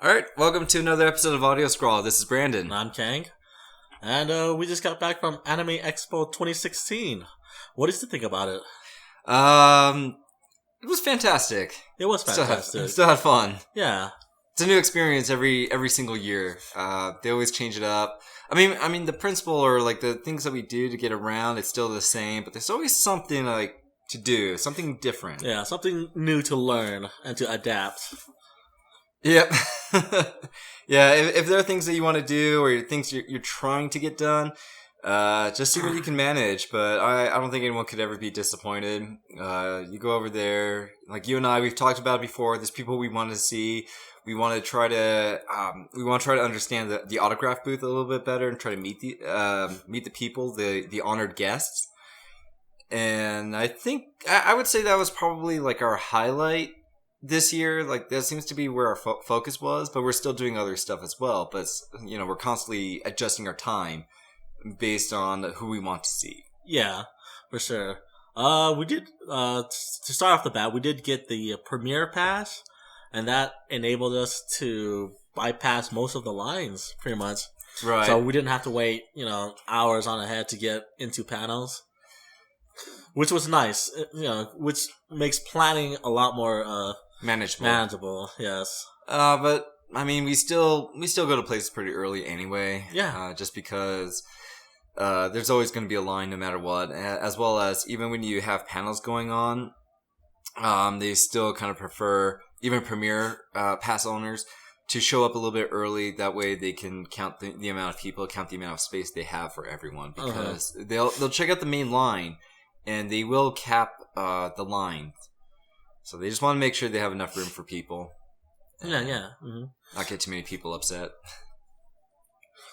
Alright, welcome to another episode of Audio Scrawl. This is Brandon. And I'm Kang. And we just got back from Anime Expo 2016. What did you think about it? It was fantastic. It was fantastic. Still had fun. Yeah. It's a new experience every single year. They always change it up. I mean, the principle or like the things that we do to get around, it's still the same, but there's always something like to do, something different. Yeah, something new to learn and to adapt. Yep. Yeah, if there are things that you want to do or things you're trying to get done, just see what you can manage. But I don't think anyone could ever be disappointed. You go over there, like you and I, we've talked about it before. There's people we want to see. We want to try to understand the autograph booth a little bit better and try to meet the people, the honored guests. And I think I would say that was probably like our highlight this year. Like that seems to be where our focus was, but we're still doing other stuff as well. But we're constantly adjusting our time based on who we want to see. Yeah, for sure. We did to start off the bat, we did get the premiere pass, and that enabled us to bypass most of the lines, pretty much. Right. So we didn't have to wait, hours on ahead to get into panels, which was nice. Which makes planning a lot more manageable. Yes. But I mean, we still go to places pretty early anyway. Yeah. Just because there's always going to be a line no matter what, as well as even when you have panels going on, they still kind of prefer even premiere pass owners to show up a little bit early. That way they can count the amount of people, count the amount of space they have for everyone, because they'll check out the main line and they will cap the line. So they just want to make sure they have enough room for people. Yeah. Mm-hmm. Not get too many people upset.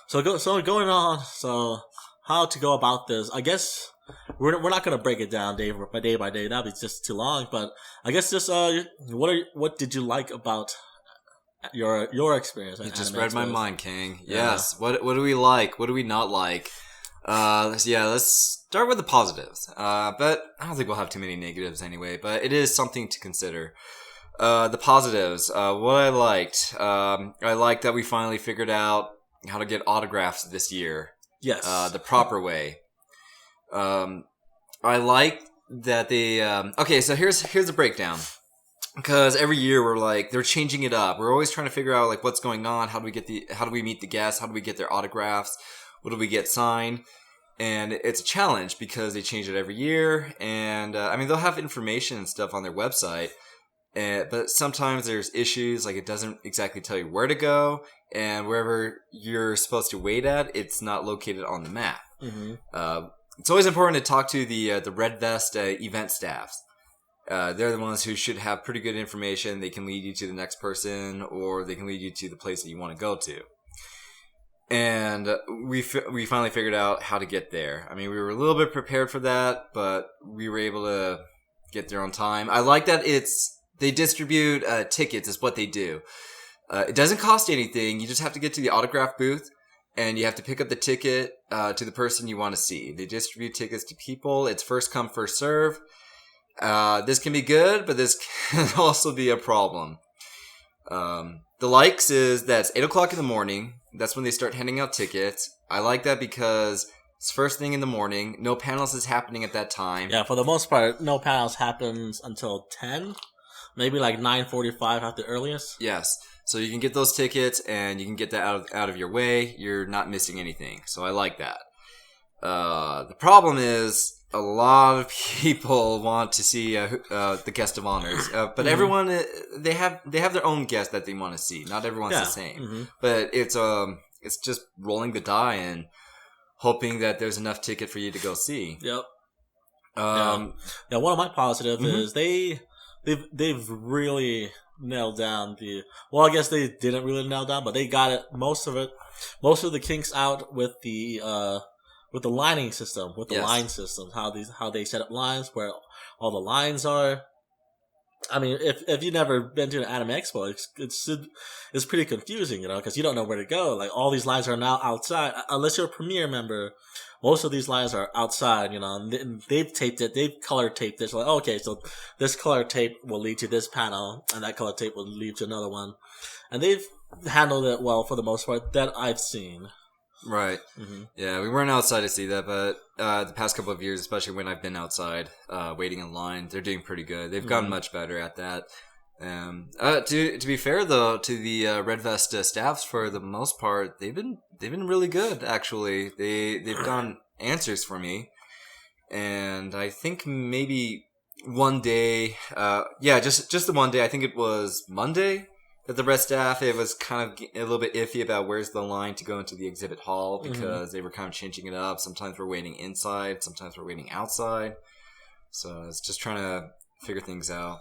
So going on. So how to go about this? I guess we're not gonna break it down day by day. That'd be just too long. But I guess just what did you like about your experience? You just read my mind, King. Yeah. Yes. What do we like? What do we not like? Let's start with the positives. But I don't think we'll have too many negatives anyway. But it is something to consider. The positives. What I liked. I liked that we finally figured out how to get autographs this year. Yes. The proper way. I like that they. Okay, so here's the breakdown. Because every year we're like, they're changing it up. We're always trying to figure out like what's going on. How do we meet the guests? How do we get their autographs? What do we get signed? And it's a challenge because they change it every year. And they'll have information and stuff on their website. But sometimes there's issues, like it doesn't exactly tell you where to go, and wherever you're supposed to wait at, it's not located on the map. Mm-hmm. It's always important to talk to the Red Vest event staffs. They're the ones who should have pretty good information. They can lead you to the next person, or they can lead you to the place that you want to go to. And we finally figured out how to get there. I mean, we were a little bit prepared for that, but we were able to get there on time. I like that they distribute tickets is what they do. It doesn't cost anything. You just have to get to the autograph booth and you have to pick up the ticket to the person you want to see. They distribute tickets to people. It's first come, first serve. This can be good, but this can also be a problem. The likes is that's 8 o'clock in the morning. That's when they start handing out tickets. I like that because it's first thing in the morning. No panels is happening at that time. Yeah, for the most part, no panels happens until 10. Maybe like 9:45 at the earliest. Yes. So you can get those tickets and you can get that out of your way. You're not missing anything. So I like that. The problem is a lot of people want to see the guest of honors. But everyone, they have their own guest that they want to see. Not everyone's the same. Mm-hmm. But it's just rolling the die and hoping that there's enough ticket for you to go see. Yep. One of my positives is They've really nailed down I guess they didn't really nail down, but they got it, most of the kinks out with the lining system, with the line system, how they set up lines, where all the lines are. I mean, if you've never been to an Anime Expo, it's pretty confusing, because you don't know where to go. Like, all these lines are now outside. Unless you're a Premiere member, most of these lines are outside, and they've taped it. They've color taped it. So like, okay, so this color tape will lead to this panel, and that color tape will lead to another one. And they've handled it well for the most part that I've seen. Right. Mm-hmm. Yeah, we weren't outside to see that, but the past couple of years, especially when I've been outside waiting in line, they're doing pretty good. They've gotten much better at that. To be fair though, to the Red Vest staffs, for the most part, they've been really good. Actually, they've gotten answers for me, and I think maybe one day, just the one day. I think it was Monday. At the Red Staff, it was kind of a little bit iffy about where's the line to go into the exhibit hall because they were kind of changing it up. Sometimes we're waiting inside, sometimes we're waiting outside. So it's just trying to figure things out.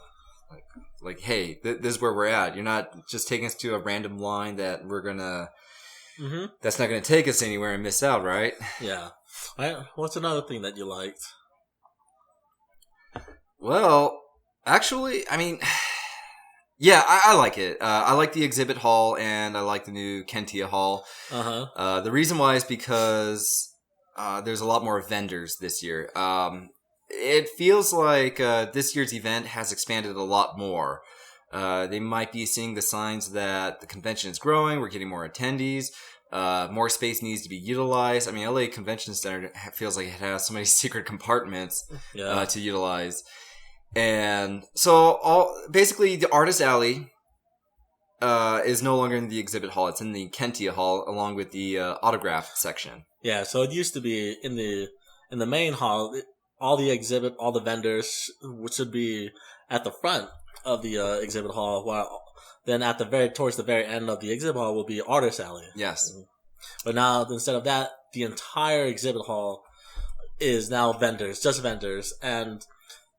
Like, hey, this is where we're at. You're not just taking us to a random line that we're gonna. That's not gonna take us anywhere and miss out, right? Yeah. What's another thing that you liked? Well, actually, I mean. Yeah, I like it. I like the exhibit hall, and I like the new Kentia hall. The reason why is because there's a lot more vendors this year. It feels like this year's event has expanded a lot more. They might be seeing the signs that the convention is growing, we're getting more attendees, more space needs to be utilized. I mean, LA Convention Center feels like it has so many secret compartments to utilize. And so, basically, the Artist Alley is no longer in the exhibit hall. It's in the Kentia hall, along with the autograph section. Yeah, so it used to be in the main hall. All the vendors, which should be at the front of the exhibit hall, while then towards the very end of the exhibit hall will be Artist Alley. Yes. But now, instead of that, the entire exhibit hall is now just vendors, and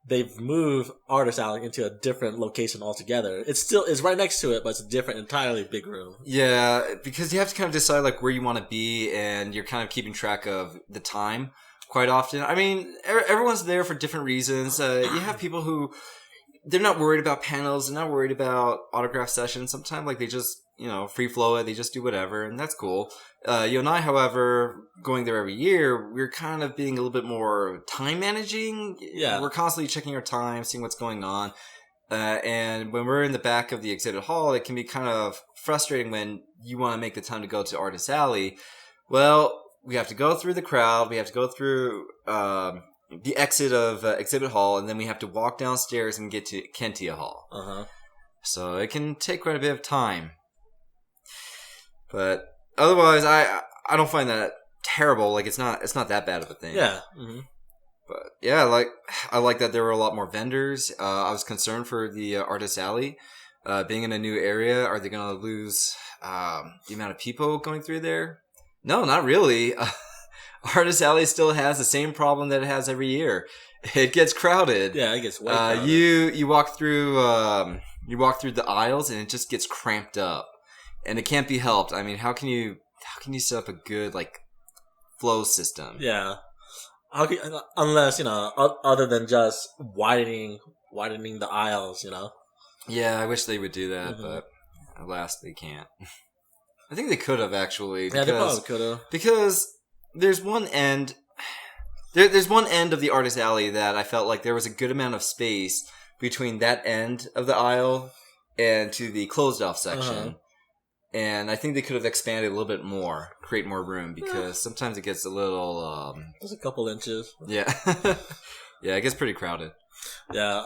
they've moved Artist Alley into a different location altogether. It's right next to it, but it's a different, entirely big room. Yeah, because you have to kind of decide like where you want to be, and you're kind of keeping track of the time quite often. I mean, everyone's there for different reasons. You have people who they're not worried about panels, they're not worried about autograph sessions. Sometimes like they just free flow it, they just do whatever, and that's cool. You and I, however, going there every year, we're kind of being a little bit more time managing. Yeah. We're constantly checking our time, seeing what's going on. And when we're in the back of the exhibit hall, it can be kind of frustrating when you want to make the time to go to Artist Alley. Well, we have to go through the crowd, we have to go through the exit of exhibit hall, and then we have to walk downstairs and get to Kentia hall. So it can take quite a bit of time. But otherwise, I don't find that terrible. Like it's not that bad of a thing. Yeah. But yeah, I like that there were a lot more vendors. I was concerned for the Artist Alley, being in a new area. Are they going to lose the amount of people going through there? No, not really. Artist Alley still has the same problem that it has every year. It gets crowded. Yeah, it gets way crowded. You walk through the aisles and it just gets cramped up. And it can't be helped. I mean, how can you set up a good flow system? Yeah, unless other than just widening the aisles, Yeah, I wish they would do that, but alas, they can't. I think they could have actually. Yeah, they probably could have. Because there's one end. There's one end of the Artist Alley that I felt like there was a good amount of space between that end of the aisle and to the closed off section. And I think they could have expanded a little bit more, create more room, because sometimes it gets a little... just a couple inches. Yeah. Yeah, it gets pretty crowded. Yeah.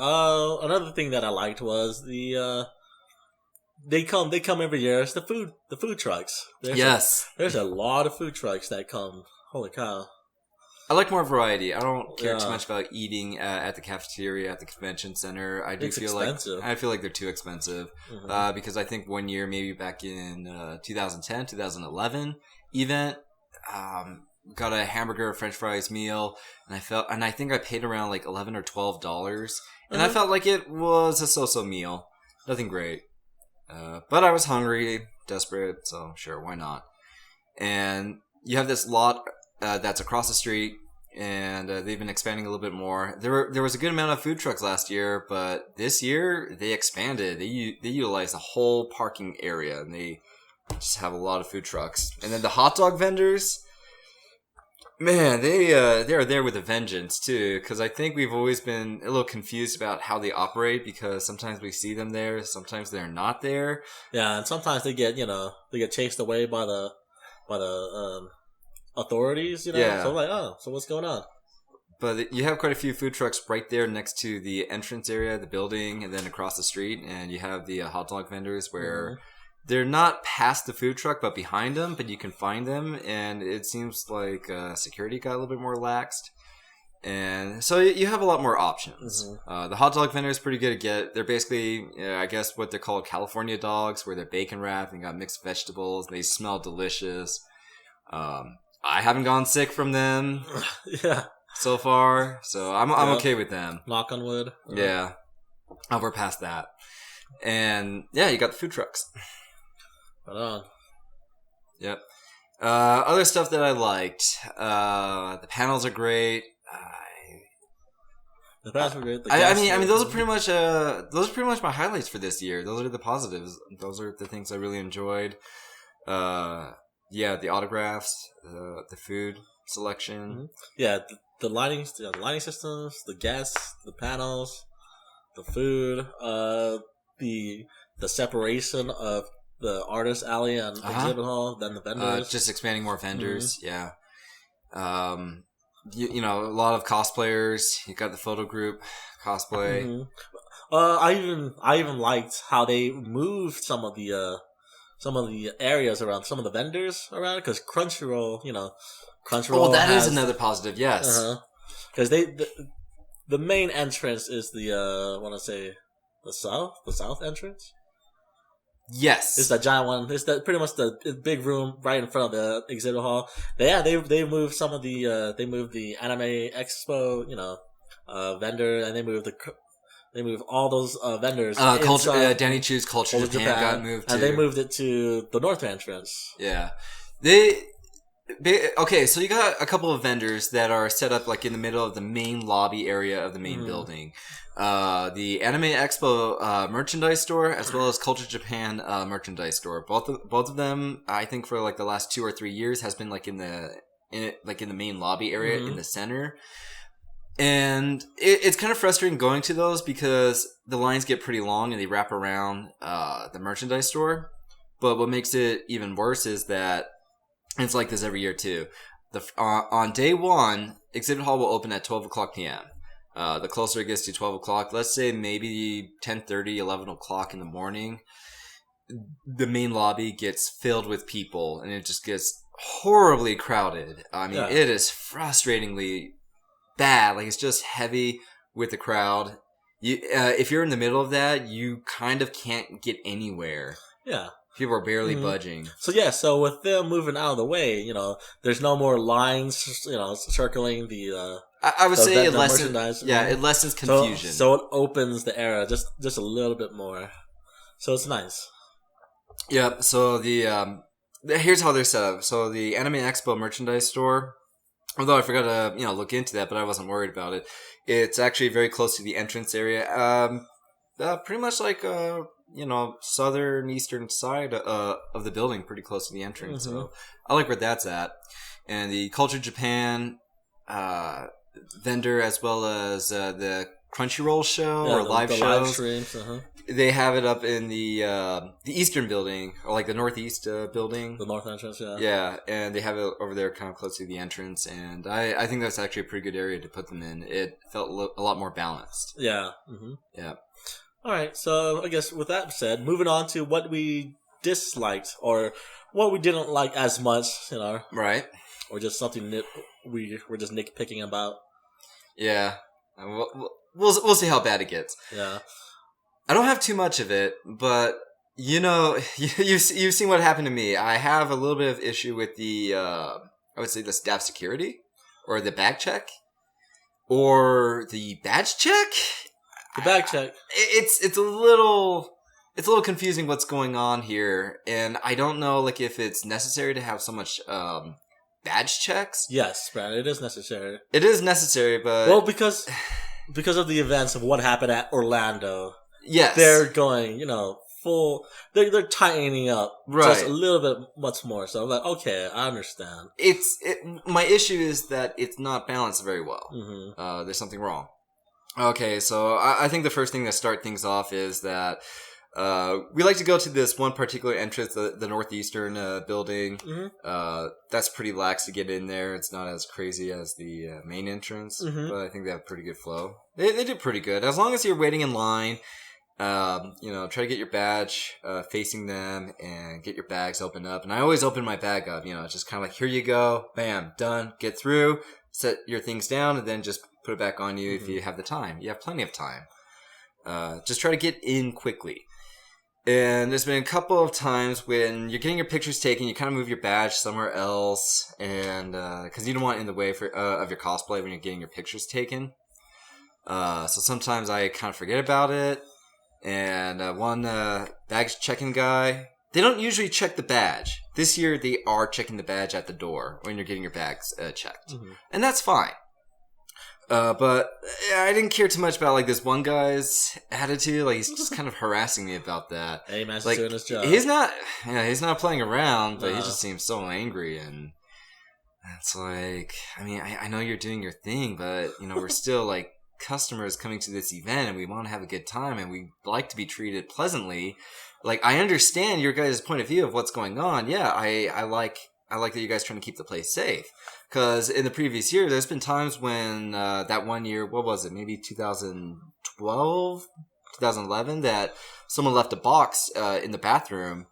Another thing that I liked was they come every year. It's the food trucks. There's a lot of food trucks that come. Holy cow. I like more variety. I don't care too much about eating at the cafeteria at the convention center. I feel like they're too expensive. Because I think one year, maybe back in 2010, 2011 event, got a hamburger, French fries meal, and I think I paid around like $11 or $12, and I felt like it was a so-so meal, nothing great. But I was hungry, desperate, so sure, why not? And you have this lot that's across the street. and they've been expanding a little bit more. There was a good amount of food trucks last year, but this year they expanded. They utilized the whole parking area, and they just have a lot of food trucks. And then the hot dog vendors, man, they are there with a vengeance too. Because I think we've always been a little confused about how they operate, because sometimes we see them there, sometimes they're not there. Yeah, and sometimes they get chased away by the authorities. Yeah. So like, so what's going on? But you have quite a few food trucks right there next to the entrance area, the building, and then across the street. And you have the hot dog vendors where they're not past the food truck, but behind them, but you can find them. And it seems like security got a little bit more laxed. And so you have a lot more options. The hot dog vendor is pretty good to get. They're basically, I guess, what they're called California dogs, where they're bacon wrapped and got mixed vegetables. They smell delicious. I haven't gone sick from them. Yeah. So far, so I'm okay with them. Knock on wood. Yeah, we're past that, and yeah, you got the food trucks. Right on. Yep. Other stuff that I liked. The panels are great. The panels are great. I mean, those are pretty much my highlights for this year. Those are the positives. Those are the things I really enjoyed. Yeah, the autographs, the food selection. Yeah. The lighting systems, the guests, the panels, the food, the separation of the artist alley and exhibit hall, then the vendors. Just expanding more vendors, yeah. You know, a lot of cosplayers. You got the photo group cosplay. I even liked how they moved some of the areas around, some of the vendors around, because Crunchyroll, Oh, that is another positive. Yes, because the main entrance is the I want to say the south entrance. Yes, it's the giant one. It's pretty much the big room right in front of the exhibit hall. They moved some of the they moved the Anime Expo vendor, and they moved all those vendors. Danny Chu's Culture Japan got moved too. And they moved it to the north entrance. Yeah, okay, so you got a couple of vendors that are set up like in the middle of the main lobby area of the main building. The Anime Expo merchandise store, as well as Culture Japan merchandise store. Both of them, I think, for like the last 2 or 3 years, has been like in the main lobby area in the center. And it's kind of frustrating going to those because the lines get pretty long and they wrap around the merchandise store. But what makes it even worse is that it's like this every year too. On day one, exhibit hall will open at 12 o'clock p.m. The closer it gets to 12 o'clock, let's say maybe 10:30, 11 o'clock in the morning, the main lobby gets filled with people and it just gets horribly crowded. I mean, It is frustratingly bad. Like, it's just heavy with the crowd. If you're in the middle of that, you kind of can't get anywhere. Yeah. People are barely budging. So with them moving out of the way, there's no more lines, circling the. I would say it lessens. Yeah, it lessens confusion. So it opens the area just a little bit more. So it's nice. Yeah. So here's how they're set up. So the Anime Expo merchandise store, although I forgot to look into that, but I wasn't worried about it. It's actually very close to the entrance area. Pretty much like southern eastern side of the building, pretty close to the entrance. So I like where that's at. And the Culture Japan vendor, as well as the Crunchyroll show or live shows, live streams, they have it up in the eastern building, or like the northeast building, the north entrance. Yeah, and they have it over there, kind of close to the entrance. And I think that's actually a pretty good area to put them in. It felt a lot more balanced. Yeah. Yeah. All right, so I guess with that said, moving on to what we disliked or what we didn't like as much, right, or just something we're just nitpicking about. Yeah, we'll see how bad it gets. Yeah, I don't have too much of it, but you've seen what happened to me. I have a little bit of issue with the I would say the staff security, or the bag check, or the badge check. The bag check. It's a little confusing what's going on here, and I don't know if it's necessary to have so much badge checks. Yes, Brad, it is necessary. It is necessary, but Well, because of the events of what happened at Orlando, yes, they're going, full. They're tightening up just a little bit, much more. So I'm like, okay, I understand. My issue is that it's not balanced very well. Mm-hmm. There's something wrong. Okay, so I think the first thing to start things off is that we like to go to this one particular entrance, the northeastern building. Mm-hmm. That's pretty lax to get in there. It's not as crazy as the main entrance, but I think they have pretty good flow. They do pretty good. As long as you're waiting in line, try to get your badge facing them and get your bags opened up. And I always open my bag up, just kind of like, here you go, bam, done, get through, set your things down, and then just put it back on you if you have the time. You have plenty of time. Just try to get in quickly. And there's been a couple of times when you're getting your pictures taken, you kind of move your badge somewhere else, and because you don't want it in the way of your cosplay when you're getting your pictures taken. So sometimes I kind of forget about it. And one baggage checking guy, they don't usually check the badge. This year they are checking the badge at the door when you're getting your bags checked, and that's fine. But I didn't care too much about like this one guy's attitude. Like he's just kind of harassing me about that. Hey, man's like, doing his job. He's not playing around, but he just seems so angry, and it's like, I mean, I know you're doing your thing, but we're still like customers coming to this event, and we want to have a good time, and we like to be treated pleasantly. Like, I understand your guys' point of view of what's going on. Yeah, I like that you guys are trying to keep the place safe. Because in the previous year, there's been times when that one year, what was it, maybe 2012, 2011, that someone left a box in the bathroom.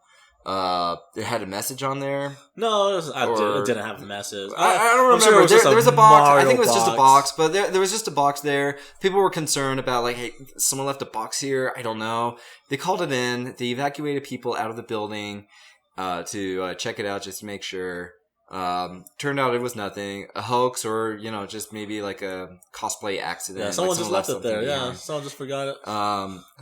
It had a message on there. No, it didn't have the message. I don't remember. Sure there was a box. I think it was box. just a box, but there was just a box there. People were concerned about, like, hey, someone left a box here. I don't know. They called it in. They evacuated people out of the building to check it out just to make sure. Turned out it was nothing, a hoax, or just maybe like a cosplay accident. Yeah, someone like just left it there. behind. Yeah, someone just forgot it.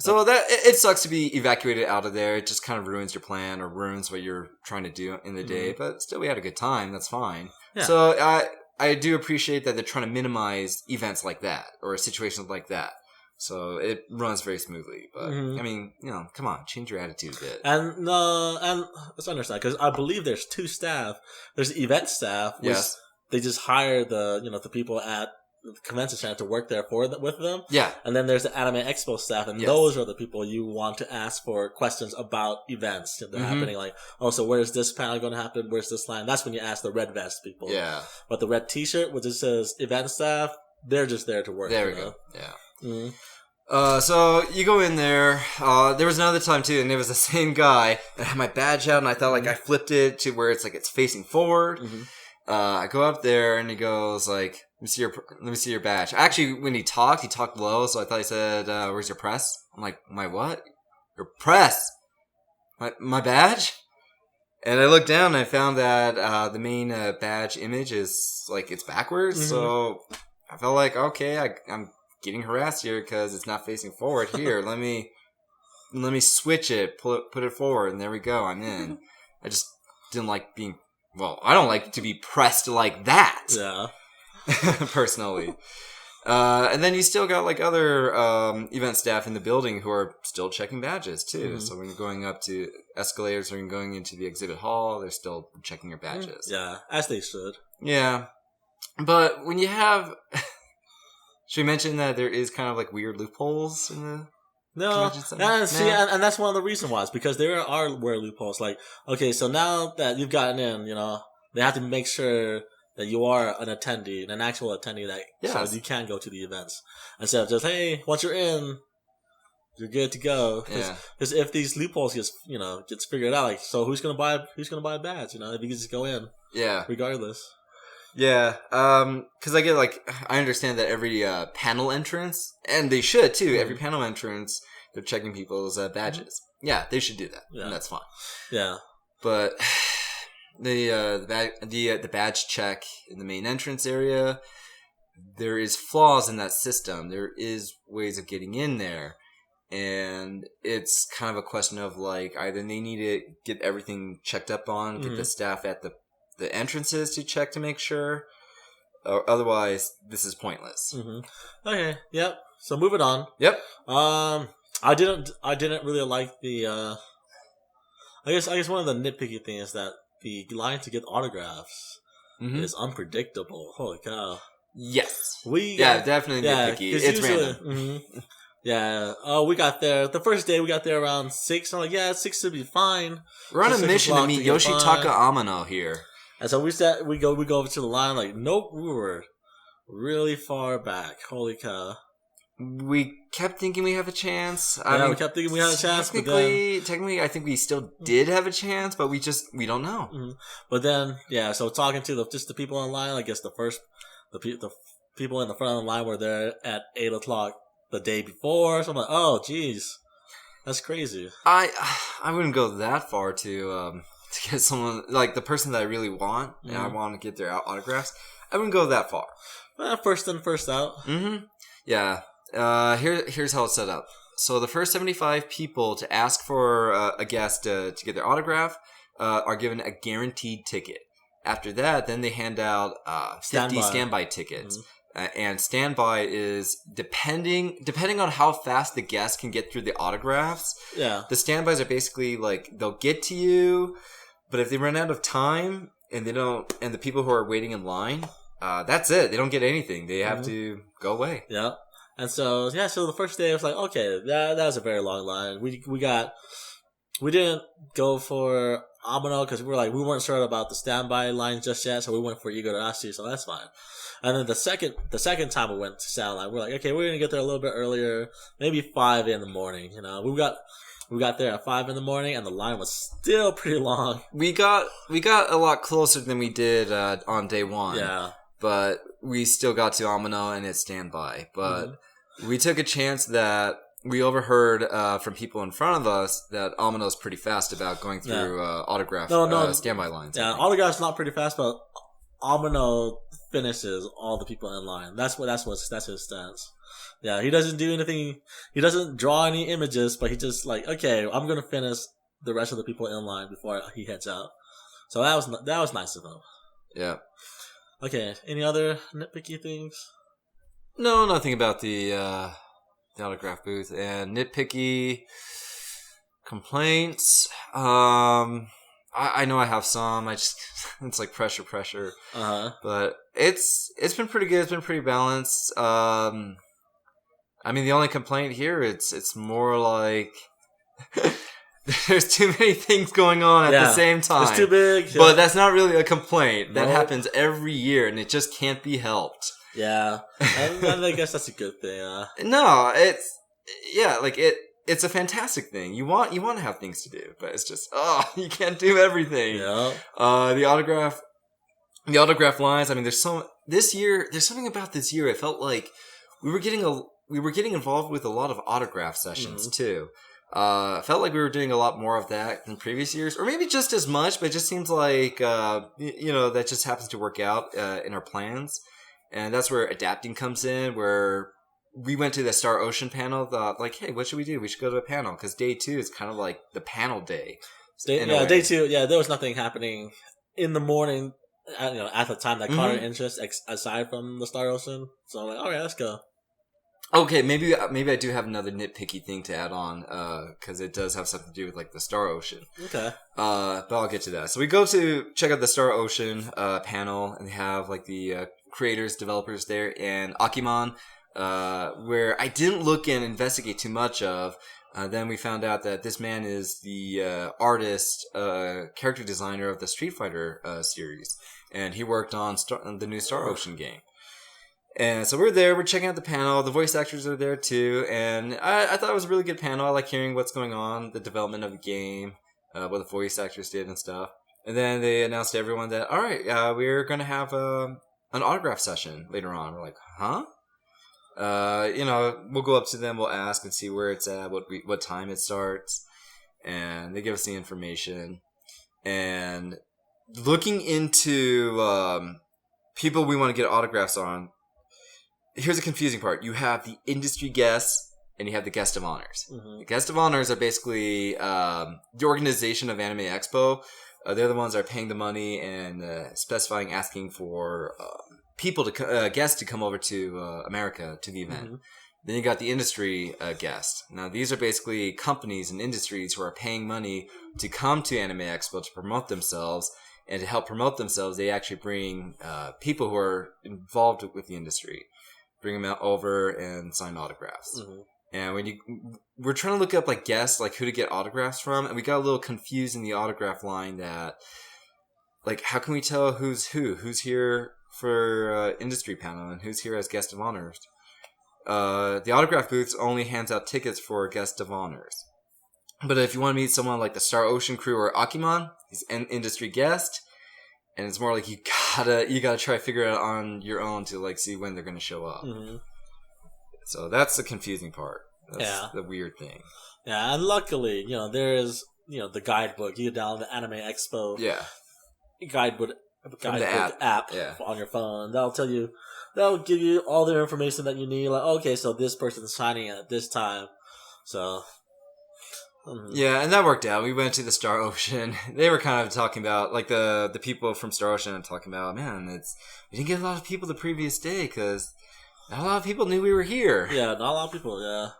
So that it sucks to be evacuated out of there. It just kind of ruins your plan or ruins what you're trying to do in the day. But still, we had a good time. That's fine. Yeah. So I do appreciate that they're trying to minimize events like that or situations like that. So it runs very smoothly, but I mean, come on, change your attitude a bit. And let's understand, because I believe there's two staff. There's the event staff, which they just hire the people at the convention center to work there with them. Yeah. And then there's the Anime Expo staff, and those are the people you want to ask for questions about events that are happening. Like, so where's this panel going to happen? Where's this line? That's when you ask the red vest people. Yeah. But the red T-shirt, which it says event staff, they're just there to work. There we go. Yeah. So you go in there. There was another time too, and it was the same guy. I had my badge out, and I thought like I flipped it to where it's facing forward. I go up there, and he goes like, "Let me see your badge." Actually, when he talked low, so I thought he said, "Where's your press?" I'm like, "My what? Your press? My badge?" And I looked down, and I found that the main badge image is like it's backwards. So I felt like, okay, I'm getting harassed here because it's not facing forward. Here, let me switch it, put it forward, and there we go. I'm in. I just didn't like being. Well, I don't like to be pressed like that. Yeah. Personally. And then you still got like other event staff in the building who are still checking badges too. So when you're going up to escalators or you're going into the exhibit hall, they're still checking your badges. Yeah, as they should. Yeah. But when you have... Should we mention that there is kind of like weird loopholes in the... No, and that's one of the reasons why. It's because there are weird loopholes. Like, okay, so now that you've gotten in, they have to make sure that you are an attendee, an actual attendee, so you can go to the events. Instead of just, hey, once you're in, you're good to go. Because if these loopholes gets figured out, like, so who's gonna buy a badge? If you just go in, regardless. Yeah, because I understand that every panel entrance, and they should too. Every panel entrance, they're checking people's badges. Yeah, they should do that, and that's fine. Yeah, but the badge check in the main entrance area, there is flaws in that system. There is ways of getting in there, and it's kind of a question of like either they need to get everything checked up on, get the staff at the the entrances to check to make sure. Or otherwise, this is pointless. Mm-hmm. Okay. Yep. So moving on. Yep. I didn't really like the. I guess one of the nitpicky things is that the line to get autographs is unpredictable. Holy cow! Yes. Definitely yeah, nitpicky. It's random. Mm-hmm. Yeah. Oh, we got there. The first day we got there around 6. I'm like, yeah, 6 should be fine. We're on a mission to meet Yoshitaka fine. Amano here. And so we go over to the line. Like, nope, we were really far back. Holy cow! We kept thinking we have a chance. We kept thinking we had a chance. Technically, I think we still did have a chance, but we don't know. Mm-hmm. But then, so talking to the people online, I guess the people in the front of the line were there at 8 o'clock the day before. So I'm like, oh, geez, that's crazy. I wouldn't go that far to get someone like the person that I really want, and I want to get their autographs. I wouldn't go that far. First in, first out. Mm-hmm. Yeah. Here's how it's set up. So the first 75 people to ask for a guest to get their autograph are given a guaranteed ticket. After that, then they hand out 50 standby tickets. And standby is depending on how fast the guest can get through the autographs. Yeah. The standbys are basically like they'll get to you, but if they run out of time and the people who are waiting in line, that's it. They don't get anything. They have to go away. Yeah. And so the first day I was like, okay, that was a very long line. We didn't go for Amano because we weren't sure about the standby line just yet, so we went for Igarashi, so that's fine. And then the second time we went to Sound Line, we're like, okay, we're gonna get there a little bit earlier, maybe 5 in the morning. We got there at 5 in the morning, and the line was still pretty long. We got a lot closer than we did on day one. Yeah, but we still got to Amano and its standby. But we took a chance that we overheard from people in front of us that Amano's pretty fast about going through autograph standby lines. Yeah, autograph's not pretty fast, but Amano finishes all the people in line. That's his stance. Yeah, he doesn't do anything. He doesn't draw any images, but he just okay, I'm gonna finish the rest of the people in line before he heads out. So that was nice of him. Yeah. Okay. Any other nitpicky things? No, nothing about the autograph booth and nitpicky complaints. I know I have some. It's like pressure. But it's been pretty good. It's been pretty balanced. I mean, the only complaint here it's more like there's too many things going on at the same time. It's too big. But that's not really a complaint. That happens every year, and it just can't be helped. Yeah, and I guess that's a good thing. No, it's a fantastic thing. You want to have things to do, but it's just you can't do everything. Yeah. The autograph lines. I mean, there's something about this year. It felt like we were getting involved with a lot of autograph sessions too. Felt like we were doing a lot more of that than previous years, or maybe just as much. But it just seems like that just happens to work out in our plans, and that's where adapting comes in. Where we went to the Star Ocean panel, thought hey, what should we do? We should go to a panel because day 2 is kind of like the panel day. Day 2. Yeah, there was nothing happening in the morning. At the time that caught our interest, aside from the Star Ocean. So I'm like, all right, let's go. Okay, maybe I do have another nitpicky thing to add on, because it does have something to do with the Star Ocean. Okay. But I'll get to that. So we go to check out the Star Ocean panel, and they have the creators, developers there, and Akiman, where I didn't look and investigate too much of. Then we found out that this man is the artist, character designer of the Street Fighter series, and he worked on the new Star Ocean game. And so we're there, we're checking out the panel, the voice actors are there too, and I thought it was a really good panel. I like hearing what's going on, the development of the game, what the voice actors did and stuff. And then they announced to everyone that, alright, we're going to have an autograph session later on. We're like, huh? We'll go up to them, we'll ask and see where it's at, what time it starts, and they give us the information. And looking into people we want to get autographs on, here's the confusing part. You have the industry guests, and you have the guest of honors. The guest of honors are basically the organization of Anime Expo They're the ones that are paying the money and specifying, asking for guests to come over to America to the event. Mm-hmm. Then you got the industry guest. Now, these are basically companies and industries who are paying money to come to Anime Expo to promote themselves. And to help promote themselves, they actually bring people who are involved with the industry. Bring them out over and sign autographs. Mm-hmm. And we're trying to look up like guests, like who to get autographs from. And we got a little confused in the autograph line that, like, how can we tell who's who? Who's here for industry panel and who's here as guest of honors? The autograph booths only hands out tickets for guest of honors. But if you want to meet someone like the Star Ocean crew or Akiman, he's an industry guest, and it's more like you gotta try to figure it out on your own to like see when they're gonna show up. Mm-hmm. So that's the confusing part. That's the weird thing. Yeah, and luckily, there is the guidebook. You download the Anime Expo. Guidebook app on your phone. That'll give you all the information that you need. Like, okay, so this person's signing at this time. So, yeah, and that worked out. We went to the Star Ocean. They were kind of talking about, like, the people from Star Ocean are talking about, man, we didn't get a lot of people the previous day because not a lot of people knew we were here. Yeah, not a lot of people, yeah.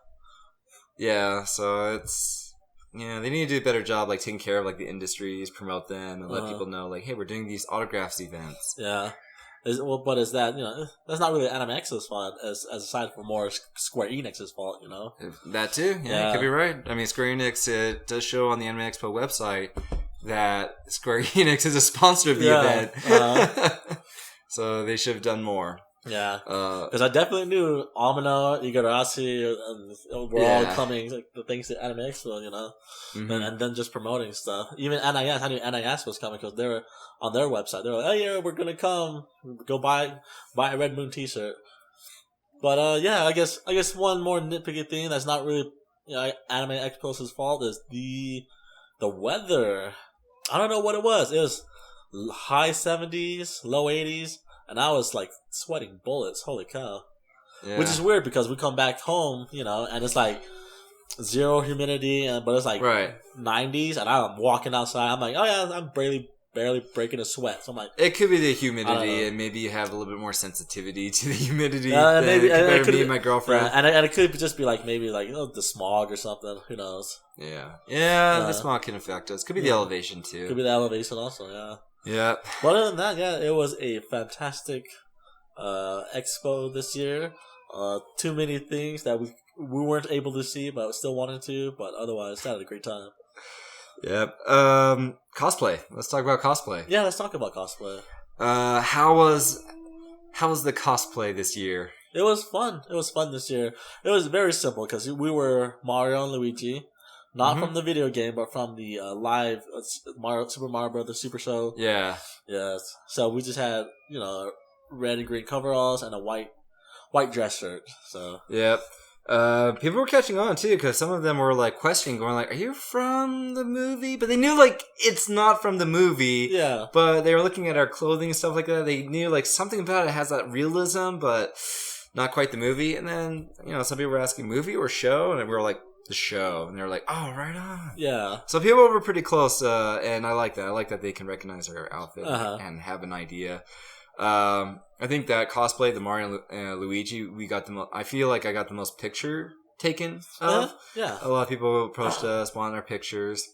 Yeah, so it's, they need to do a better job, like, taking care of, like, the industries, promote them, and let people know, like, hey, we're doing these autographs events. Yeah. But is that, that's not really Anime Expo's fault, as aside from more Square Enix's fault, That too, yeah, you could be right. I mean, Square Enix, it does show on the Anime Expo website that Square Enix is a sponsor of the event. So they should have done more. Yeah, because I definitely knew Amino, Igarashi, were all coming, like, the things to Anime Expo, mm-hmm. and then just promoting stuff. Even NIS, I knew NIS was coming because they were on their website. They were like, "Oh yeah, we're gonna come, go buy a Red Moon T-shirt." But I guess one more nitpicky thing that's not really Anime Expo's fault is the weather. I don't know what it was. It was high 70s, low 80s. And I was like sweating bullets. Holy cow! Yeah. Which is weird because we come back home, and it's like zero humidity, but it's like 90s, and I'm walking outside. I'm like, oh yeah, I'm barely breaking a sweat. So I'm like, it could be the humidity, and maybe you have a little bit more sensitivity to the humidity than me and my girlfriend. And it could just be like maybe like the smog or something. Who knows? Yeah. The smog can affect us. Could be the elevation too. Could be the elevation also. Yeah. Yeah. But other than that, it was a fantastic expo this year. Too many things that we weren't able to see, but still wanted to. But otherwise, had a great time. Yep. Cosplay. Let's talk about cosplay. Yeah, let's talk about cosplay. How was the cosplay this year? It was fun. It was fun this year. It was very simple because we were Mario and Luigi. Not from the video game, but from the live Super Mario Brothers Super Show. Yeah. Yes. So we just had, red and green coveralls and a white dress shirt. So. Yep. People were catching on too because some of them were like questioning, going like, "Are you from the movie?" But they knew like it's not from the movie. Yeah. But they were looking at our clothing and stuff like that. They knew like something about it has that realism, but not quite the movie. And then some people were asking movie or show, and we were like, the show, and they're like, "Oh, right on." Yeah. So people were pretty close, and I like that. I like that they can recognize our outfit and have an idea. I think that cosplay, the Mario and Luigi, we got the most. I feel like I got the most picture taken of. Yeah. A lot of people approached us, wanting our pictures.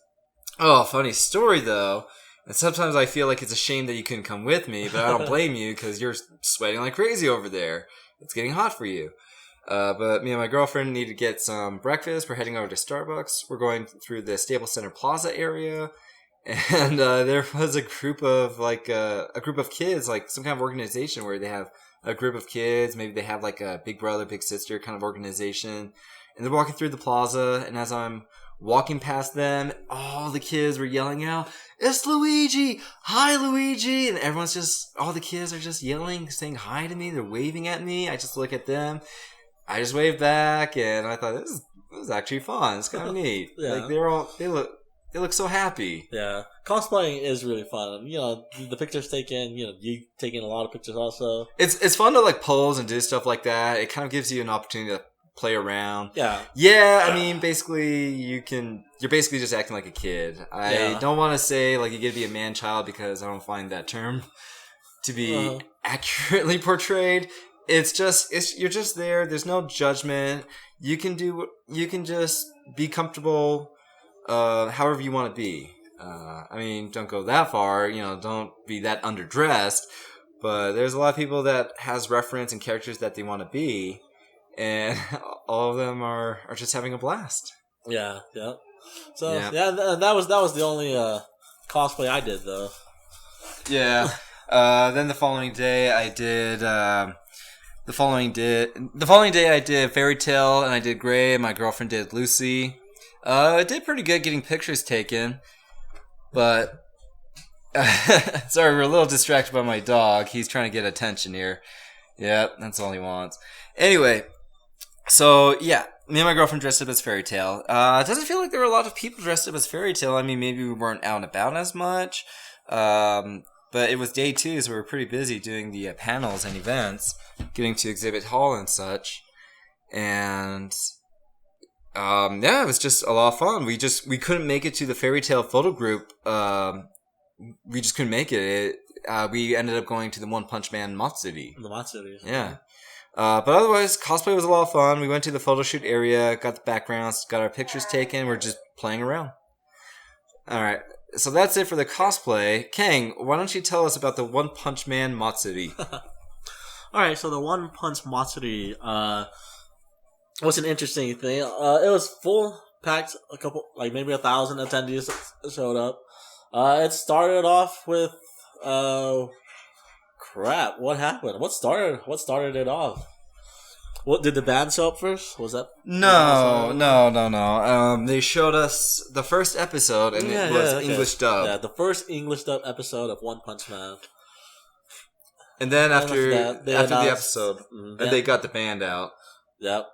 Oh, funny story though. And sometimes I feel like it's a shame that you couldn't come with me, but I don't blame you because you're sweating like crazy over there. It's getting hot for you. But me and my girlfriend need to get some breakfast. We're heading over to Starbucks. We're going through the Staples Center Plaza area, and there was a group of kids, like some kind of organization where they have a group of kids. Maybe they have like a big brother, big sister kind of organization, and they're walking through the plaza. And as I'm walking past them, all the kids were yelling out, "It's Luigi! Hi, Luigi!" And all the kids are just yelling, saying hi to me. They're waving at me. I just look at them. I just waved back, and I thought this is actually fun. It's kind of neat. Yeah. Like they look so happy. Yeah, cosplaying is really fun. The pictures taken. You taking a lot of pictures also. It's fun to like pose and do stuff like that. It kind of gives you an opportunity to play around. Yeah. Yeah, I mean, basically, you're basically just acting like a kid. I don't want to say, like, you get to be a man-child because I don't find that term to be accurately portrayed. You're just there. There's no judgment. You can just be comfortable, however you want to be. I mean, don't go that far, don't be that underdressed, but there's a lot of people that has reference and characters that they want to be, and all of them are just having a blast. Yeah. So, that was the only, cosplay I did, though. Yeah. Then the following day I did, I did Fairy Tale, and I did Gray, my girlfriend did Lucy. I did pretty good getting pictures taken. But, sorry, we're a little distracted by my dog. He's trying to get attention here. Yep, that's all he wants. Anyway, so, yeah, me and my girlfriend dressed up as Fairy Tale. It doesn't feel like there were a lot of people dressed up as Fairy Tale. I mean, maybe we weren't out and about as much. But it was day 2, so we were pretty busy doing the panels and events, getting to exhibit hall and such. And... it was just a lot of fun. We couldn't make it to the Fairy Tale photo group. We just couldn't make it. We ended up going to the One Punch Man Matsuri. The Matsuri. Yeah. But otherwise, cosplay was a lot of fun. We went to the photo shoot area, got the backgrounds, got our pictures taken. We're just playing around. Alright. So that's it for the cosplay. Kang, why don't you tell us about the One Punch Man Matsuri? Alright, so the One Punch Matsuri, was an interesting thing. It was full packed. A couple, like maybe 1,000 attendees showed up. It started off with, crap. What happened? What started it off? What did the band show up first? Was that? No. They showed us the first episode, and it was English dub. Yeah, the first English dub episode of One Punch Man. And then after the episode, and they got the band out. Yep.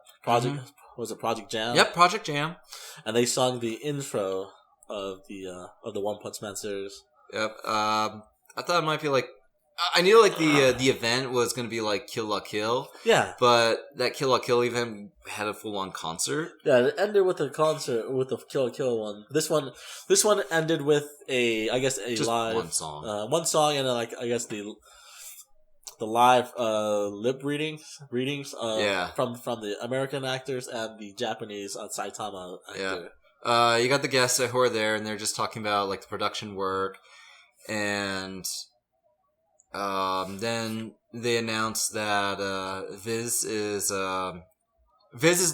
Was it Project Jam? Yep, Project Jam. And they sung the intro of the One Punch Man series. Yep. I thought it might be like, I knew like the event was gonna be like Kill La Kill. Yeah. But that Kill La Kill event had a full on concert. Yeah, it ended with a concert with the Kill La Kill one. This one ended with just live one song. One song, and then I guess the live lip readings from the American actors and the Japanese Saitama actor. Yeah. You got the guests who are there, and they're just talking about like the production work, and then they announced that Viz is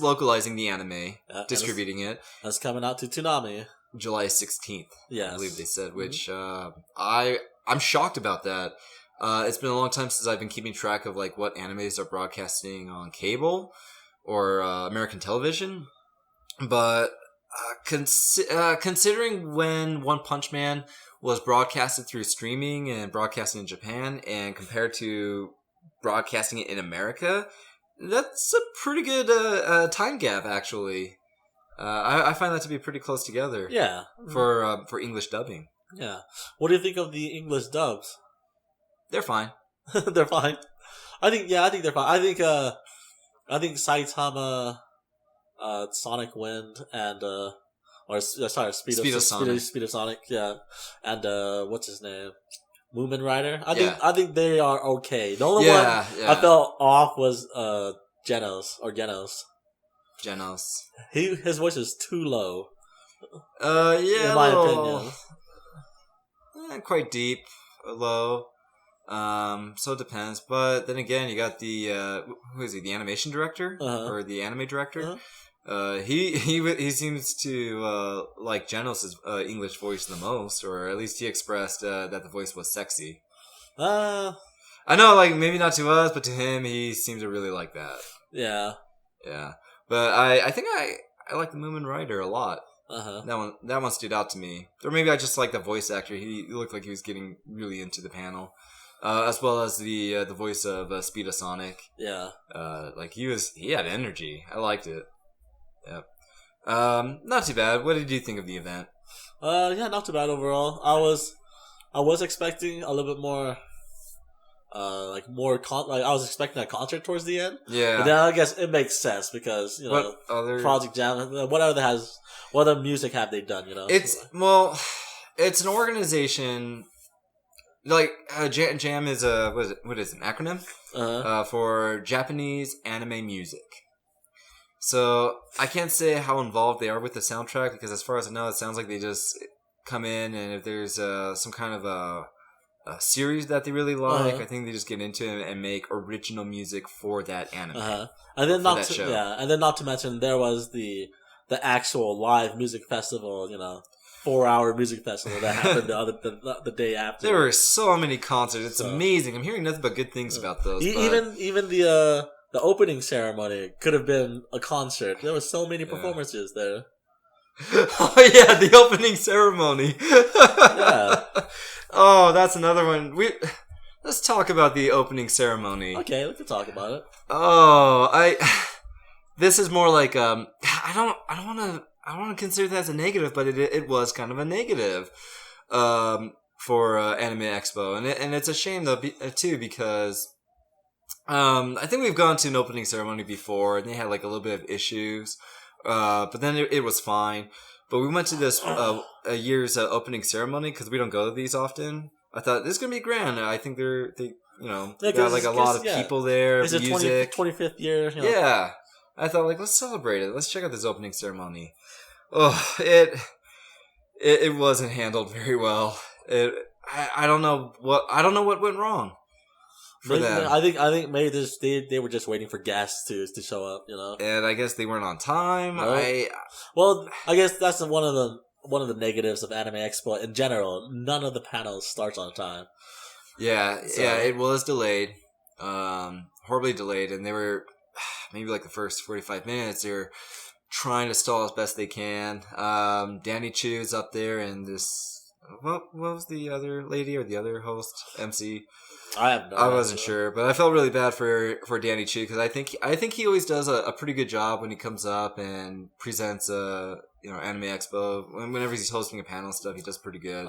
localizing the anime, distributing it. That's coming out to Toonami July 16th. Yes. I believe they said, which I'm shocked about that. It's been a long time since I've been keeping track of like what animes are broadcasting on cable or American television, but considering when One Punch Man was broadcasted through streaming and broadcasting in Japan, and compared to broadcasting it in America, that's a pretty good time gap actually. I find that to be pretty close together. Yeah, for English dubbing. Yeah, what do you think of the English dubs? They're fine. They're fine. I think they're fine. I think Saitama, Sonic Wind, and Speed of Sonic, yeah, and what's his name, Moomin Rider. I think they are okay. The only one I felt off was Genos. His voice is too low. In my opinion, quite deep, low. So it depends, but then again, you got the who is he? The animation director or the anime director? He seems to like Genos' English voice the most, or at least he expressed that the voice was sexy. I know, like maybe not to us, but to him, he seems to really like that. Yeah. But I think I like the Moomin Rider a lot. That one stood out to me, or maybe I just like the voice actor. He looked like he was getting really into the panel. As well as the voice of Speed of Sonic. Yeah. Like he had energy. I liked it. Yep. Not too bad. What did you think of the event? Yeah, not too bad overall. I was expecting a little bit more like more like I was expecting a concert towards the end. Yeah. But then I guess it makes sense because What other Project Jam. What other music have they done? It's an organization. Like Jam is what is it, an acronym for Japanese anime music. So I can't say how involved they are with the soundtrack because, as far as I know, it sounds like they just come in and if there's some kind of a series that they really like, I think they just get into it and make original music for that anime. And then not to mention there was the actual live music festival. 4-hour music festival that happened the day after. There were so many concerts. It's amazing. I'm hearing nothing but good things about those. Even the opening ceremony could have been a concert. There were so many performances there. Oh yeah, the opening ceremony. Yeah. Oh, that's another one. Let's talk about the opening ceremony. Okay, we can talk about it. Oh, this is more like I don't want to consider that as a negative, but it was kind of a negative for Anime Expo, and it's a shame though too because I think we've gone to an opening ceremony before and they had like a little bit of issues, but then it was fine. But we went to this a year's opening ceremony because we don't go to these often. I thought this is gonna be grand. I think they got like a lot of people there. It's music. 25th year. Yeah. I thought, like, let's celebrate it. Let's check out this opening ceremony. Oh, it wasn't handled very well. I don't know what went wrong for them. I think maybe they were just waiting for guests to show up. And I guess they weren't on time. Well, I guess that's one of the negatives of Anime Expo in general. None of the panels starts on time. Yeah, it was delayed, horribly delayed, and they were. Maybe like the first 45 minutes, they're trying to stall as best they can. Danny Chu's up there, and this what was the other lady or the other host MC? I wasn't sure, but I felt really bad for Danny Chu because I think he always does a pretty good job when he comes up and presents Anime Expo. Whenever he's hosting a panel and stuff, he does pretty good.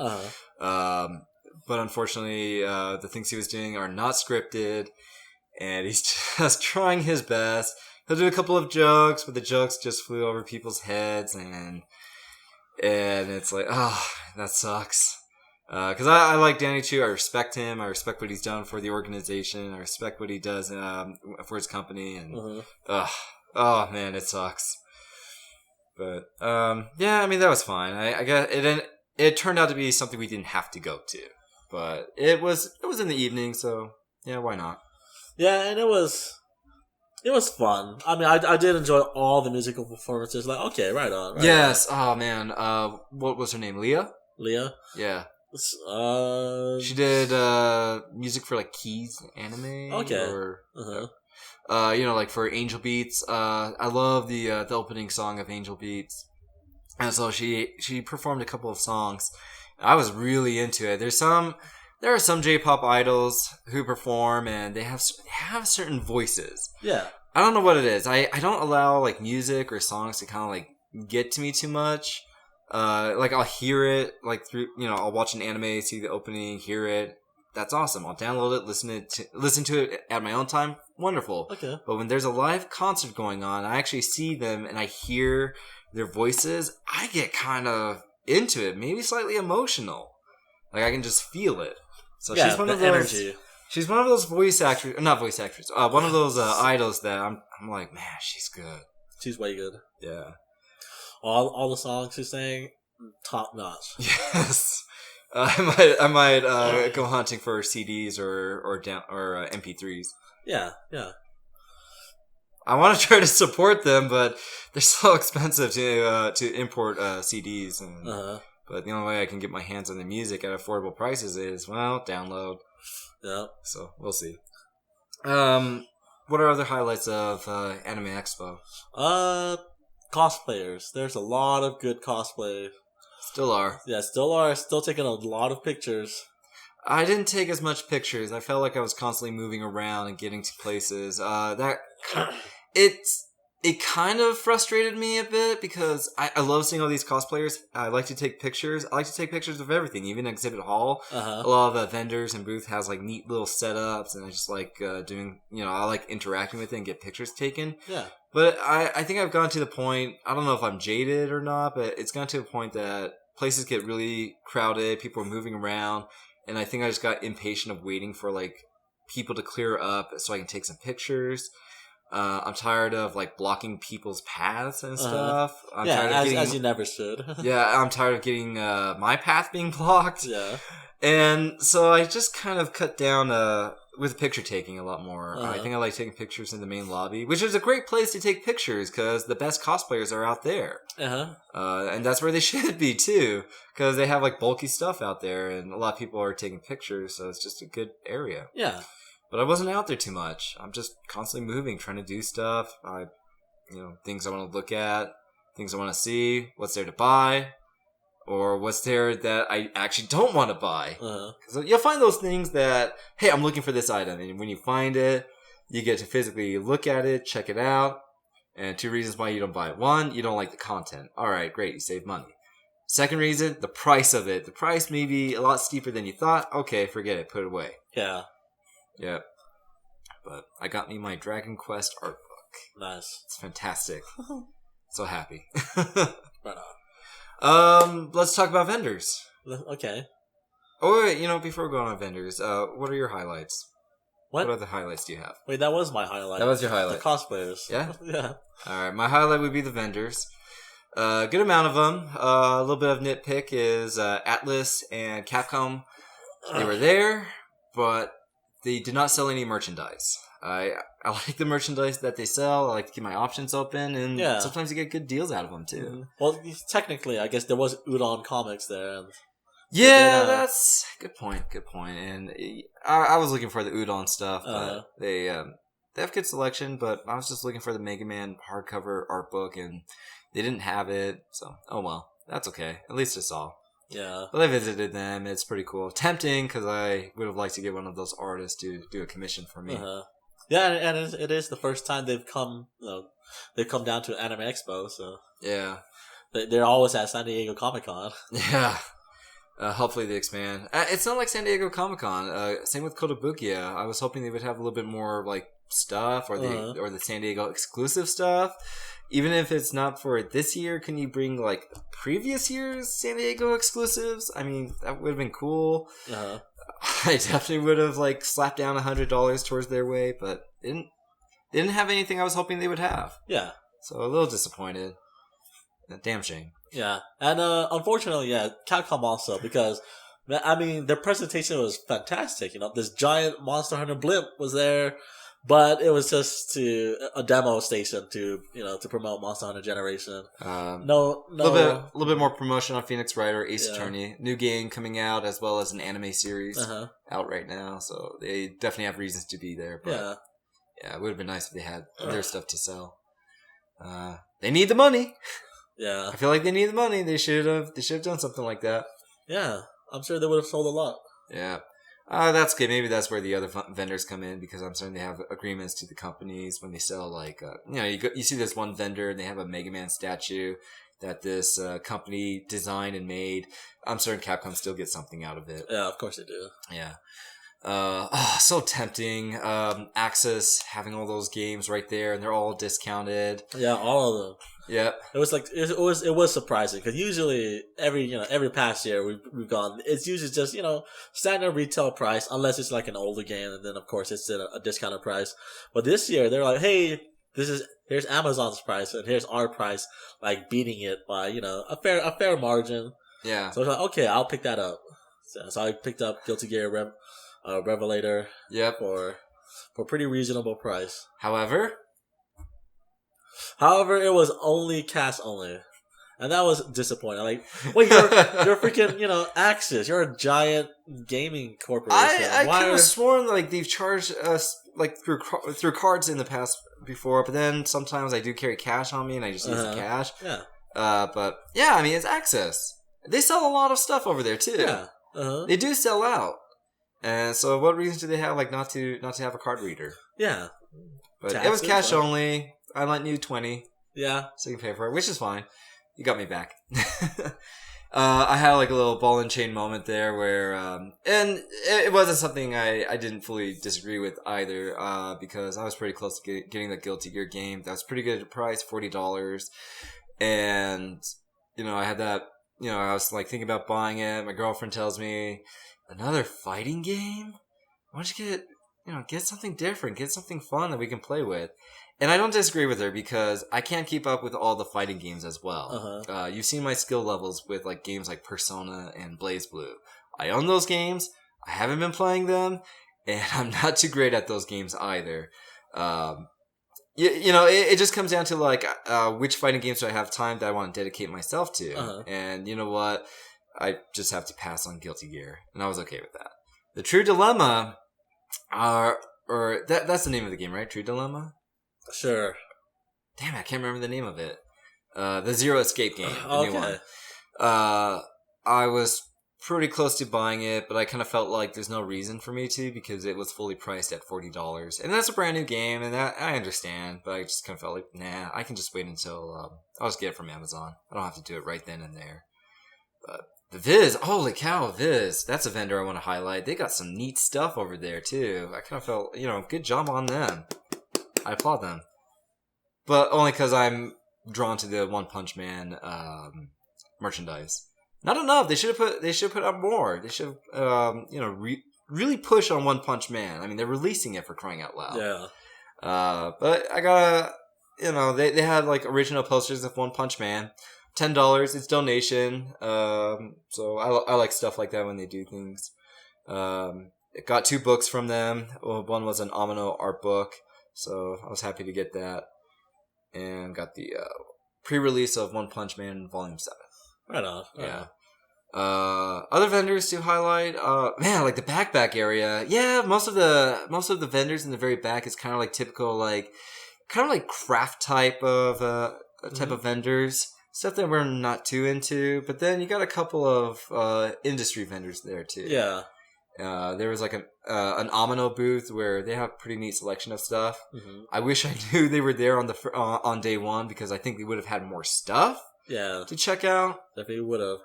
But unfortunately, the things he was doing are not scripted. And he's just trying his best. He'll do a couple of jokes, but the jokes just flew over people's heads, and it's like, oh, that sucks. Because I like Danny Chu. I respect him. I respect what he's done for the organization. I respect what he does for his company. And oh man, it sucks. But yeah, I mean that was fine. I guess it turned out to be something we didn't have to go to, but it was in the evening, so yeah, why not? Yeah, and it was fun. I mean, I did enjoy all the musical performances. Like, okay, right on. Yes. Oh man. What was her name? Leah. Yeah. She did music for like Keys anime. Okay. Or like for Angel Beats. I love the opening song of Angel Beats, and so she performed a couple of songs. I was really into it. There are some J-pop idols who perform and they have certain voices. Yeah. I don't know what it is. I don't allow like music or songs to kind of like get to me too much. Like I'll hear it like through, I'll watch an anime, see the opening, hear it. That's awesome. I'll download it, listen to it at my own time. Wonderful. Okay. But when there's a live concert going on, I actually see them and I hear their voices. I get kind of into it, maybe slightly emotional. Like I can just feel it. So yeah, she's one of those. Energy. She's one of those voice actors, not voice actors. One of those idols that I'm like, man, she's good. She's way good. Yeah. All the songs she's saying, top notch. Yes. I might go hunting for CDs or MP3s. Yeah. I want to try to support them, but they're so expensive to import CDs and. But the only way I can get my hands on the music at affordable prices is, download. Yeah. So, we'll see. What are other highlights of Anime Expo? Cosplayers. There's a lot of good cosplay. Still are. Yeah, still are. Still taking a lot of pictures. I didn't take as much pictures. I felt like I was constantly moving around and getting to places. it kind of frustrated me a bit because I love seeing all these cosplayers. I like to take pictures. I like to take pictures of everything, even exhibit hall. A lot of the vendors and booth has like neat little setups, and I just like doing. I like interacting with it and get pictures taken. Yeah. But I think I've gotten to the point. I don't know if I'm jaded or not, but it's gotten to the point that places get really crowded. People are moving around, and I think I just got impatient of waiting for like people to clear up so I can take some pictures. I'm tired of like blocking people's paths and stuff. I'm tired of as you never should. Yeah, I'm tired of getting my path being blocked. Yeah, and so I just kind of cut down with picture taking a lot more. I think I like taking pictures in the main lobby, which is a great place to take pictures because the best cosplayers are out there. And that's where they should be too, because they have like bulky stuff out there, and a lot of people are taking pictures, so it's just a good area. Yeah. But I wasn't out there too much. I'm just constantly moving, trying to do stuff. Things I want to look at, things I want to see, what's there to buy, or what's there that I actually don't want to buy. So you'll find those things that, hey, I'm looking for this item. And when you find it, you get to physically look at it, check it out. And 2 reasons why you don't buy it. 1, you don't like the content. All right, great, you save money. Second reason, the price of it. The price may be a lot steeper than you thought. Okay, forget it, put it away. Yeah. Yep. But I got me my Dragon Quest art book. Nice. It's fantastic. So happy. Right on. Let's talk about vendors. Okay. Oh, wait, before we go on vendors, what are your highlights? What other highlights do you have? Wait, that was my highlight. That was your highlight. The cosplayers. Yeah? Yeah. Alright, my highlight would be the vendors. Good amount of them. A little bit of nitpick is Atlas and Capcom. They were there, but they did not sell any merchandise. I like the merchandise that they sell. I like to keep my options open, and sometimes you get good deals out of them too. Well, technically, I guess there was Udon Comics there. That's good point. Good point. And I was looking for the Udon stuff, but they have good selection. But I was just looking for the Mega Man hardcover art book, and they didn't have it. So oh well, that's okay. At least I saw. Yeah. But I visited them. It's pretty cool. Tempting, because I would have liked to get one of those artists to do a commission for me. Yeah, and it is the first time they've come down to Anime Expo, so... Yeah. They're always at San Diego Comic-Con. Yeah. Hopefully they expand. It's not like San Diego Comic-Con. Same with Kotobukiya. I was hoping they would have a little bit more, like, stuff, or the San Diego exclusive stuff. Even if it's not for this year, can you bring, like, previous year's San Diego exclusives? I mean, that would have been cool. I definitely would have, like, slapped down $100 towards their way, but they didn't have anything I was hoping they would have. Yeah. So a little disappointed. A damn shame. Yeah. And, unfortunately, Capcom also, because, I mean, their presentation was fantastic. This giant Monster Hunter blimp was there. But it was just a demo station to promote Monster Hunter Generation. A little bit more promotion on Phoenix Wright or Ace Attorney. New game coming out, as well as an anime series out right now. So they definitely have reasons to be there. But it would have been nice if they had their stuff to sell. They need the money. Yeah, I feel like they need the money. They should have done something like that. Yeah, I'm sure they would have sold a lot. Yeah. That's good. Maybe that's where the other vendors come in, because I'm certain they have agreements to the companies when they sell, like, you see this one vendor and they have a Mega Man statue that this company designed and made. I'm certain Capcom still gets something out of it. Yeah, of course they do. Yeah. So tempting. Access having all those games right there, and they're all discounted. Yeah, all of them. Yep. It was like it was surprising, because usually every past year we've gone, it's usually just standard retail price, unless it's like an older game, and then of course it's at a discounted price. But this year they're like, hey, here's Amazon's price and here's our price, like beating it by a fair margin. Yeah. So I was like, okay, I'll pick that up. So I picked up Guilty Gear Revelator. Yep. For a pretty reasonable price. However, it was only cash only, and that was disappointing. Like, wait, you're freaking Axis. You're a giant gaming corporation. I could have sworn like they've charged us like through cards in the past before, but then sometimes I do carry cash on me and I just use the cash. Yeah. But yeah, I mean, it's Access. They sell a lot of stuff over there too. Yeah. They do sell out. And so, what reason do they have, like, not to have a card reader? Yeah. But it was cash only. I lent you 20, Yeah. so you can pay for it, which is fine. You got me back. I had like a little ball and chain moment there where, and it wasn't something I didn't fully disagree with either, because I was pretty close to getting the Guilty Gear game. That was pretty good at price, $40. And, I had that, I was like thinking about buying it. My girlfriend tells me, another fighting game? Why don't you get something different, get something fun that we can play with. And I don't disagree with her because I can't keep up with all the fighting games as well. You've seen my skill levels with like games like Persona and BlazBlue. I own those games. I haven't been playing them, and I'm not too great at those games either. It just comes down to like which fighting games do I have time that I want to dedicate myself to. And you know what? I just have to pass on Guilty Gear, and I was okay with that. The True Dilemma, that's the name of the game, right? True Dilemma. Sure. Damn, I can't remember the name of it. The Zero Escape game, the new one. I was pretty close to buying it, but I kind of felt like there's no reason for me to because it was fully priced at $40. And that's a brand new game, and that I understand, but I just kind of felt like, nah, I can just wait until I'll just get it from Amazon. I don't have to do it right then and there. But the Viz, holy cow, Viz, that's a vendor I want to highlight. They got some neat stuff over there, too. I kind of felt, good job on them. I applaud them. But only because I'm drawn to the One Punch Man merchandise. Not enough. They should have put out more. They should have, really push on One Punch Man. I mean, they're releasing it for crying out loud. Yeah. But I gotta, they had like original posters of One Punch Man. $10. It's donation. So I like stuff like that when they do things. It got 2 books from them. One was an Amino art book. So I was happy to get that. And got the pre-release of One Punch Man Volume 7. Right on. Yeah. Other vendors to highlight, like the backpack area. Yeah, most of the vendors in the very back is kind of like typical, like craft type of vendors. Stuff that we're not too into. But then you got a couple of industry vendors there too. Yeah. There was like an Amino booth where they have pretty neat selection of stuff. I wish I knew they were there on day one because I think they would have had more stuff. Yeah, to check out. Definitely would have.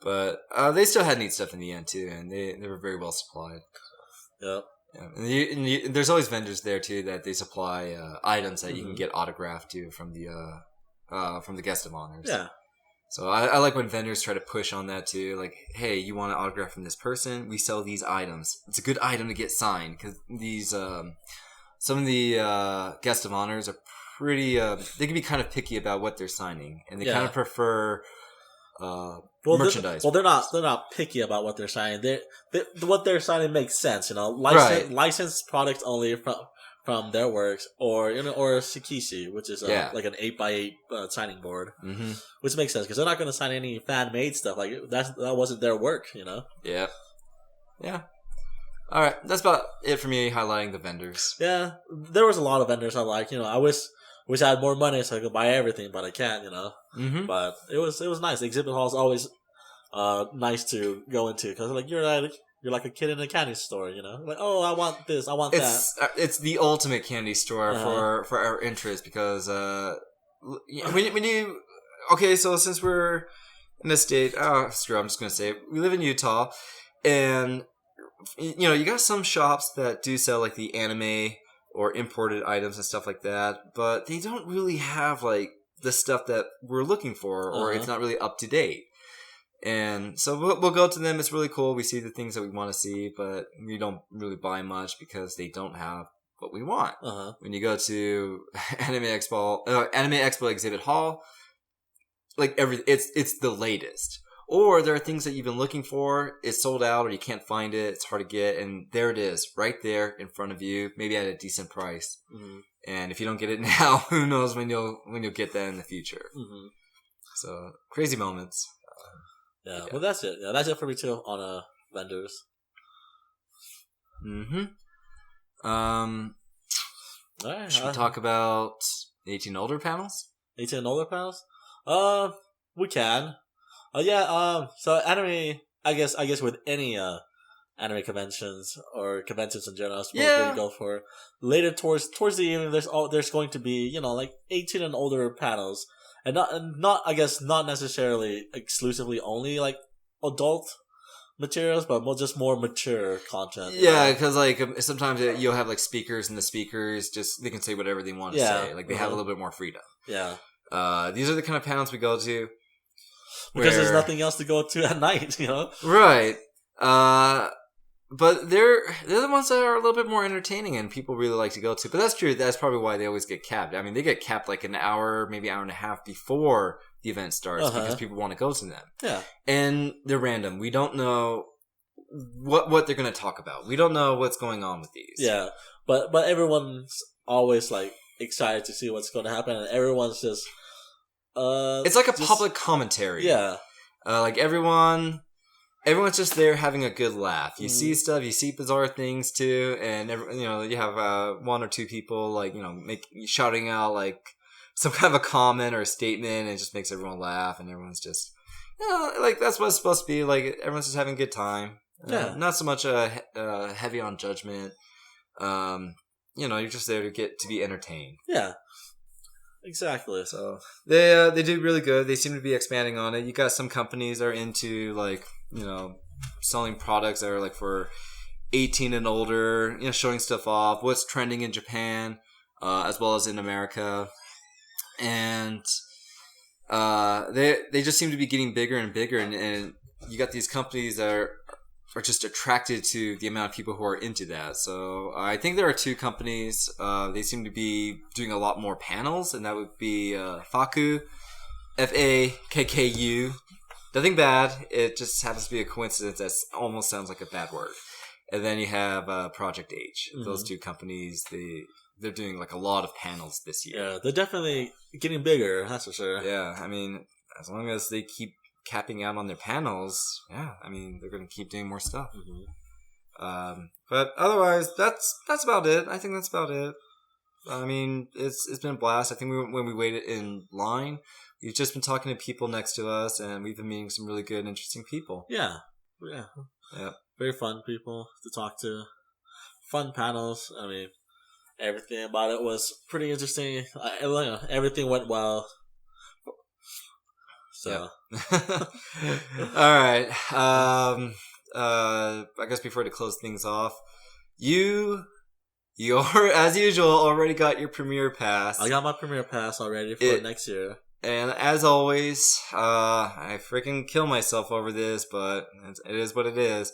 But they still had neat stuff in the end too, and they were very well supplied. Yep. Yeah, and there's always vendors there too that they supply items that you can get autographed to from the guest of honors. Yeah. So I like when vendors try to push on that too. Like, hey, you want an autograph from this person? We sell these items. It's a good item to get signed because these some of the guest of honors are pretty. They can be kind of picky about what they're signing, and they kind of prefer merchandise. They're not picky about what they're signing. What they're signing makes sense. Licensed products only from their works, or Shikishi, which is like an 8x8 signing board, which makes sense because they're not going to sign any fan made stuff. Like that wasn't their work, Yeah. All right, that's about it for me highlighting the vendors. Yeah, there was a lot of vendors I like. I wish I had more money so I could buy everything, but I can't. But it was nice. The exhibit hall is always nice to go into because you're like a kid in a candy store, Like, oh, I want this, I want that. It's the ultimate candy store for our interest because when you so since we're in this state, screw it, I'm just gonna say it. We live in Utah, and you got some shops that do sell like the anime or imported items and stuff like that, but they don't really have like the stuff that we're looking for, or it's not really up to date. And so we'll go to them. It's really cool. We see the things that we want to see, but we don't really buy much because they don't have what we want. When you go to Anime Expo Exhibit Hall, like it's the latest. Or there are things that you've been looking for, it's sold out, or you can't find it, it's hard to get, and there it is, right there in front of you, maybe at a decent price. And if you don't get it now, who knows when you'll get that in the future. So crazy moments. Yeah, well, that's it. Yeah, that's it for me too on vendors. Right, should we talk about 18 older panels? 18 and older panels? We can. So anime, I guess with any anime conventions or conventions in general. I suppose where you go for later towards the evening. There's going to be, you know, like 18 and older panels, and not I guess not necessarily exclusively only like adult materials, but just more mature content. Yeah, because like sometimes you'll have like speakers, and the speakers just they can say whatever they want to say. Like they have a little bit more freedom. Yeah. These are the kind of panels we go to because there's nothing else to go to at night, you know. Right. But they're the ones that are a little bit more entertaining and people really like to go to. But that's true. That's probably why they always get capped. I mean, they get capped like an hour, maybe hour and a half before the event starts because people want to go to them. Yeah. And they're random. We don't know what they're going to talk about. We don't know what's going on with these. Yeah. But everyone's always like excited to see what's going to happen, and everyone's just it's like a public commentary. Yeah. Like everyone's just there having a good laugh. You see stuff, you see bizarre things too, and you have one or two people like shouting out like some kind of a comment or a statement, and it just makes everyone laugh, and everyone's just like that's what it's supposed to be. Like everyone's just having a good time. Not so much heavy on judgment. You're just there to be entertained. Yeah. Exactly. So they do really good. They seem to be expanding on it. You got some companies that are into like selling products that are like for 18 and older. Showing stuff off. What's trending in Japan, as well as in America, and they just seem to be getting bigger and bigger. And you got these companies that are just attracted to the amount of people who are into that. So I think there are two companies. They seem to be doing a lot more panels, and that would be Fakku, Fakku. Nothing bad. It just happens to be a coincidence that almost sounds like a bad word. And then you have Project H. Mm-hmm. Those two companies, they're doing like a lot of panels this year. Yeah, they're definitely getting bigger, that's for sure. Yeah, I mean, as long as they keep capping out on their panels, I mean, they're going to keep doing more stuff. Mm-hmm. But otherwise, that's about it. I think that's about it. I mean, it's been a blast. I think when we waited in line, we've just been talking to people next to us, and we've been meeting some really good and interesting people. Yeah. Very fun people to talk to. Fun panels. I mean, everything about it was pretty interesting. Everything went well. So, all right. I guess before to close things off, you're as usual already got your Premiere Pass. I got my Premiere Pass already for next year. And as always, I freaking kill myself over this, but it is what it is.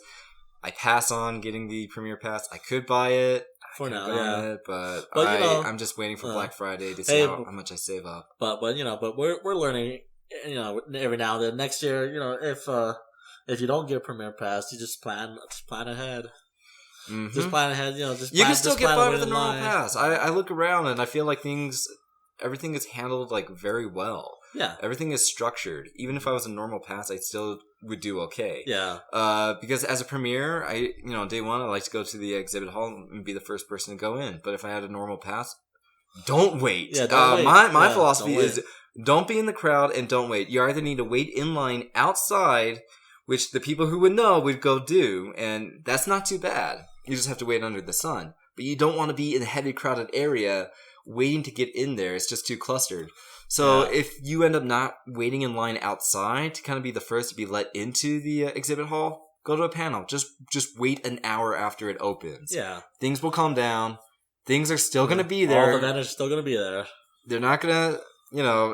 I pass on getting the Premiere Pass. I could buy it. For now, it, but I'm just waiting for Black Friday to see how much I save up. But we're learning. Every now and then. Next year, if you don't get a Premiere Pass, you just plan ahead. Mm-hmm. Just plan ahead. You can still get by with a normal pass. I look around and I feel like everything is handled like very well. Yeah, everything is structured. Even if I was a normal pass, I still would do okay. Yeah. Because as a premiere, day one, I like to go to the exhibit hall and be the first person to go in. But if I had a normal pass, don't wait. Yeah, don't wait. My philosophy is don't be in the crowd and don't wait. You either need to wait in line outside, which the people who would know would go do, and that's not too bad. You just have to wait under the sun. But you don't want to be in a heavy crowded area waiting to get in there. It's just too clustered. So if you end up not waiting in line outside to kind of be the first to be let into the exhibit hall, go to a panel. Just wait an hour after it opens. Yeah. Things will calm down. Things are still going to be there. All the vendors are still going to be there. They're not going to...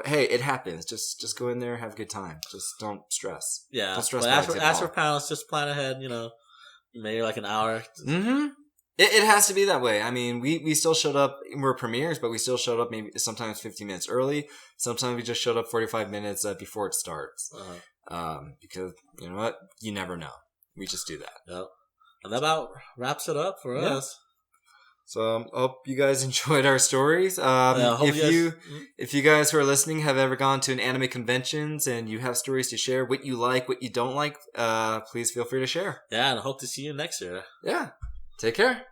hey, it happens. Just go in there, have a good time. Just don't stress. Yeah. Don't stress. As for panels, just plan ahead. Maybe like an hour. Mm-hmm. It has to be that way. I mean, we still showed up. We're premieres, but we still showed up maybe sometimes 15 minutes early. Sometimes we just showed up 45 minutes before it starts. Because you know what? You never know. We just do that. Yep. And that about wraps it up for us. So hope you guys enjoyed our stories. If you guys who are listening have ever gone to an anime conventions and you have stories to share, what you like, what you don't like, please feel free to share. Yeah, and I hope to see you next year. Yeah. Take care.